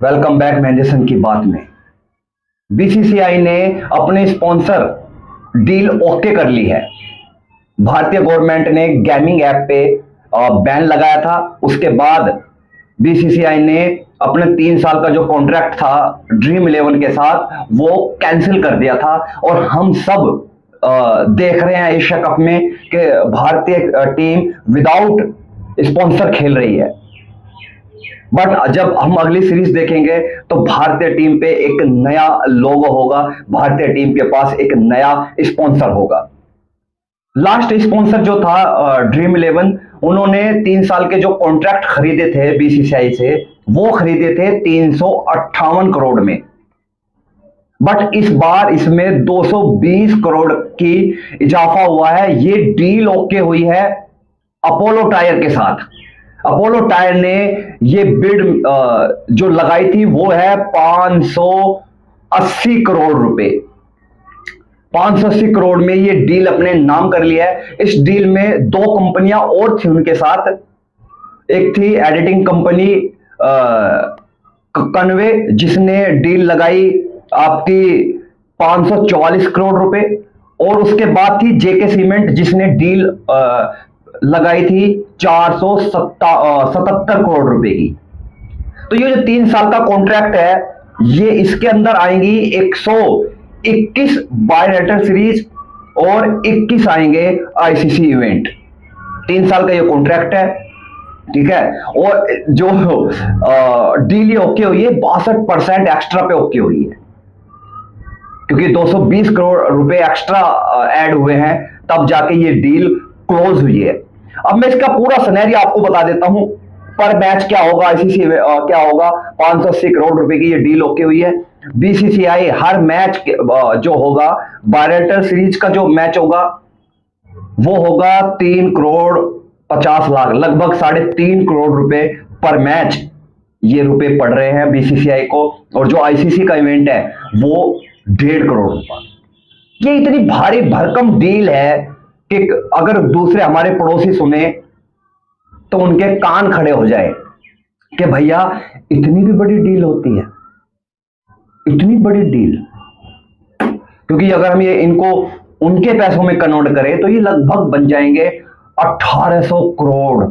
Welcome back मैंडेसन की बात में। बीसीसीआई ने अपने स्पॉन्सर डील ओके कर ली है। भारतीय गवर्नमेंट ने गेमिंग ऐप पे बैन लगाया था। उसके बाद बीसीसीआई ने अपने 3 साल का जो कॉन्ट्रैक्ट था ड्रीम इलेवन के साथ वो कैंसिल कर दिया था। और हम सब देख रहे हैं एशिया कप में कि भारतीय टीम विदाउट स्पॉन्सर खेल रही है। बट जब हम अगली सीरीज देखेंगे तो भारतीय टीम पे एक नया लोगो होगा, भारतीय टीम के पास एक नया स्पॉन्सर होगा। लास्ट स्पॉन्सर जो था ड्रीम इलेवन, उन्होंने 3 साल के जो कॉन्ट्रैक्ट खरीदे थे बीसीसीआई से, वो खरीदे थे 358 करोड़ में। बट इस बार इसमें 220 करोड़ की इजाफा हुआ है। ये डील ओके हुई है अपोलो टायर के साथ। अपोलो टायर ने ये बिड जो लगाई थी वो है 580 करोड़ रुपए। 580 करोड़ में ये डील अपने नाम कर लिया है। इस डील में 2 कंपनियां और थी उनके साथ। एक थी एडिटिंग कंपनी कन्वे, जिसने डील लगाई आपकी 544 करोड़ रुपए। और उसके बाद थी जेके सीमेंट, जिसने डील लगाई थी 477 करोड़ रुपए की। तो ये जो 3 साल का कॉन्ट्रैक्ट है, ये इसके अंदर आएंगी 121 बायलैटरल सीरीज और 21 आएंगे आईसीसी इवेंट। 3 साल का ये कॉन्ट्रैक्ट है, ठीक है। और जो डील ओके हुई है 62% एक्स्ट्रा पे ओके हुई है, क्योंकि 220 करोड़ रुपए एक्स्ट्रा ऐड हुए हैं, तब जाके ये डील क्लोज हुई है। अब मैं इसका पूरा सिनेरियो आपको बता देता हूं। पर मैच क्या होगा, आईसीसी क्या होगा। 580 करोड़ रुपए की ये डील ओके हुई है। बीसीसीआई हर मैच जो होगा, बायलैटरल सीरीज का जो मैच होगा वो होगा 3 करोड़ 50 लाख, लगभग 3.5 करोड़ रुपए पर मैच ये रुपए पड़ रहे हैं बीसीसीआई को। और जो आईसीसी का इवेंट है वो 1.5 करोड़ रुपए। ये इतनी भारी भरकम डील है कि अगर दूसरे हमारे पड़ोसी सुने तो उनके कान खड़े हो जाए कि भैया इतनी भी बड़ी डील होती है, इतनी बड़ी डील। क्योंकि अगर हम ये इनको उनके पैसों में कन्वर्ट करें तो ये लगभग बन जाएंगे 1800 करोड़,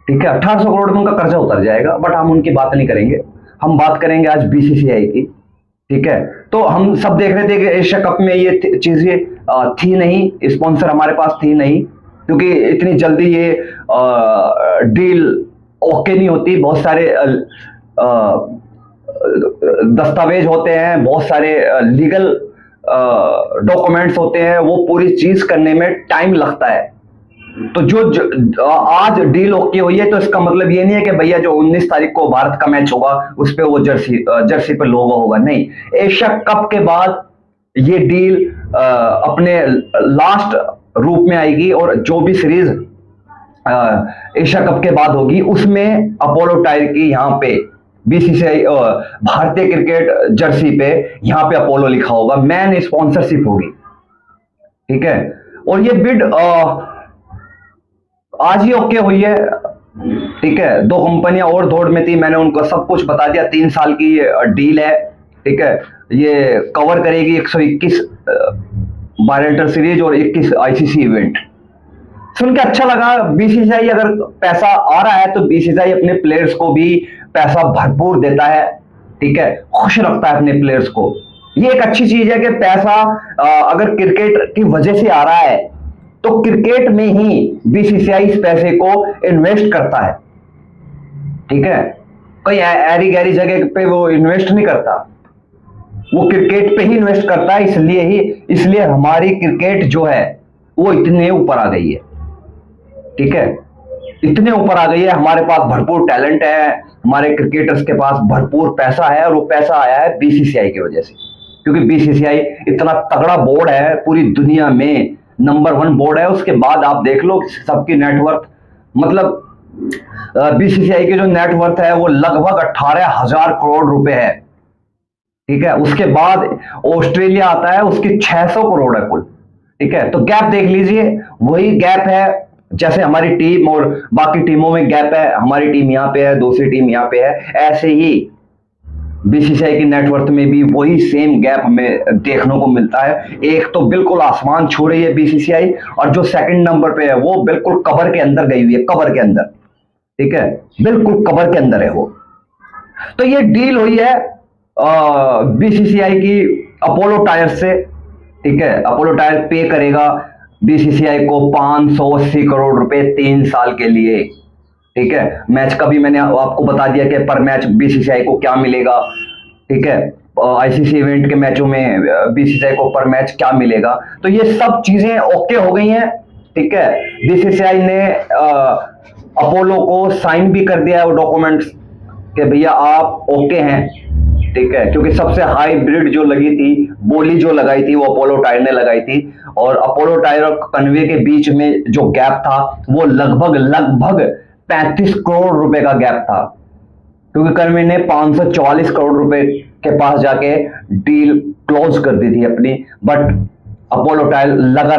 ठीक है। 1800 करोड़ में उनका कर्जा उतर जाएगा। बट हम उनकी बात नहीं करेंगे, हम बात करेंगे आज बीसीसीआई की, ठीक है। तो हम सब देख रहे थे कि एशिया कप में ये चीजें थी नहीं, स्पॉन्सर हमारे पास थी नहीं, क्योंकि इतनी जल्दी ये डील ओके नहीं होती। बहुत सारे दस्तावेज होते हैं, बहुत सारे लीगल डॉक्यूमेंट्स होते हैं, वो पूरी चीज करने में टाइम लगता है। तो जो आज डील ओके हुई है, तो इसका मतलब ये नहीं है कि भैया जो 19 तारीख को भारत का मैच होगा उस पे वो जर्सी पे लोगो होगा, नहीं। एशिया कप के बाद ये डील अपने लास्ट रूप में आएगी। और जो भी सीरीज एशिया कप के बाद होगी उसमें अपोलो टायर की यहाँ पे बीसीसीआई भारतीय क्रिकेट जर्सी पे यहाँ पे अपोलो लिखा होगा, मैन स्पॉन्सरशिप होगी, ठीक है। और ये बिड आज ही ओके हुई है, ठीक है। 2 कंपनियां और दौड़ में थी, मैंने उनको सब कुछ बता दिया। 3 साल की ये डील है, ठीक है। ये कवर करेगी 121 बायलैटरल सीरीज और 21 आईसीसी इवेंट। सुन के अच्छा लगा। बीसीसीआई अगर पैसा आ रहा है तो बीसीसीआई अपने प्लेयर्स को भी पैसा भरपूर देता है, ठीक है, खुश रखता है अपने प्लेयर्स को। ये एक अच्छी चीज है कि पैसा अगर क्रिकेट की वजह से आ रहा है तो क्रिकेट में ही बीसीसीआई इस पैसे को इन्वेस्ट करता है, ठीक है। कोई ऐरी गैरी जगह पे वो इन्वेस्ट नहीं करता, वो क्रिकेट पे ही इन्वेस्ट करता है। इसलिए हमारी क्रिकेट जो है वो इतने ऊपर आ गई है, ठीक है। इतने ऊपर आ गई है, हमारे पास भरपूर टैलेंट है, हमारे क्रिकेटर्स के पास भरपूर पैसा है। और वो पैसा आया है बीसीसीआई की वजह से, क्योंकि बीसीसीआई इतना तगड़ा बोर्ड है, पूरी दुनिया में नंबर 1 बोर्ड है। उसके बाद आप देख लो सबकी नेटवर्थ, मतलब बीसीसीआई की जो नेटवर्थ है वो लगभग 18,000 करोड़ रुपए है, ठीक है। उसके बाद ऑस्ट्रेलिया आता है, उसकी 600 करोड़ है कुल, ठीक है। तो गैप देख लीजिए, वही गैप है जैसे हमारी टीम और बाकी टीमों में गैप है, हमारी टीम यहाँ पे है, दूसरी टीम यहाँ पे है, ऐसे ही बीसीसीआई की नेटवर्थ में भी वही सेम गैप हमें देखने को मिलता है। एक तो बिल्कुल आसमान छू रही है बीसीसीआई, और जो सेकंड नंबर पे है वो बिल्कुल कवर के अंदर गई हुई है, कवर के अंदर, ठीक है, बिल्कुल कवर के अंदर है वो। तो ये डील हुई है बीसीसीआई की अपोलो टायर्स से, ठीक है। अपोलो टायर पे करेगा बीसीसीआई को 580 करोड़ रुपए 3 साल के लिए, ठीक है। मैच का भी मैंने आपको बता दिया कि पर मैच बीसीसीआई को क्या मिलेगा, ठीक है। आईसीसी इवेंट के मैचों में बीसीसीआई को पर मैच क्या मिलेगा। तो ये सब चीजें ओके हो गई हैं, ठीक है। बीसीसीआई ने अपोलो को साइन भी कर दिया है वो डॉक्यूमेंट्स कि भैया आप ओके हैं, ठीक है। क्योंकि सबसे हाई ब्रिड जो लगी थी, बोली जो लगाई थी, वो अपोलो टायर ने लगाई थी, और अपोलो टायर और कन्वे के बीच में जो गैप था वो लगभग 35 करोड़ रुपए का गैप था, क्योंकि कन्वे ने 544 करोड़ रुपए के पास जाके डील क्लोज कर दी थी अपनी, बट अपोलो टायर लगा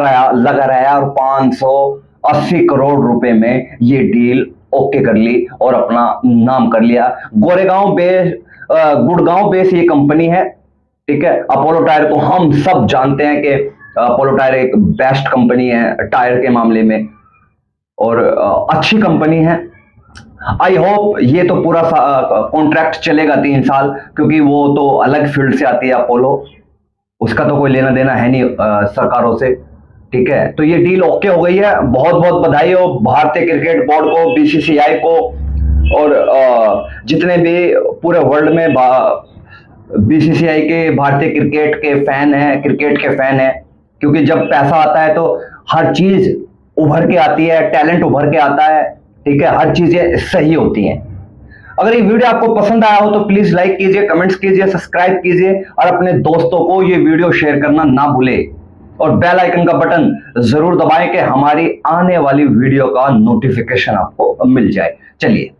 रहा और 580 करोड़ रुपए में ये डील ओके कर ली और अपना नाम कर लिया। गुड़गांव बेस ये कंपनी है, ठीक है। अपोलो टायर को हम सब जानते हैं कि अपोलो टायर एक बेस्ट कंपनी है टायर के मामले में, और अच्छी कंपनी है। आई होप ये तो पूरा कॉन्ट्रैक्ट चलेगा 3 साल, क्योंकि वो तो अलग फील्ड से आती है अपोलो, उसका तो कोई लेना देना है नहीं सरकारों से, ठीक है। तो ये डील ओके हो गई है। बहुत बहुत बधाई हो भारतीय क्रिकेट बोर्ड को, बीसीसीआई को, और जितने भी पूरे वर्ल्ड में बीसीसीआई के भारतीय क्रिकेट के फैन हैं, क्योंकि जब पैसा आता है तो हर चीज उभर के आती है, टैलेंट उभर के आता है, ठीक है, हर चीजें सही होती हैं। अगर ये वीडियो आपको पसंद आया हो तो प्लीज लाइक कीजिए, कमेंट्स कीजिए, सब्सक्राइब कीजिए, और अपने दोस्तों को ये वीडियो शेयर करना ना भूले, और बेल आइकन का बटन जरूर दबाएं कि हमारी आने वाली वीडियो का नोटिफिकेशन आपको मिल जाए। चलिए।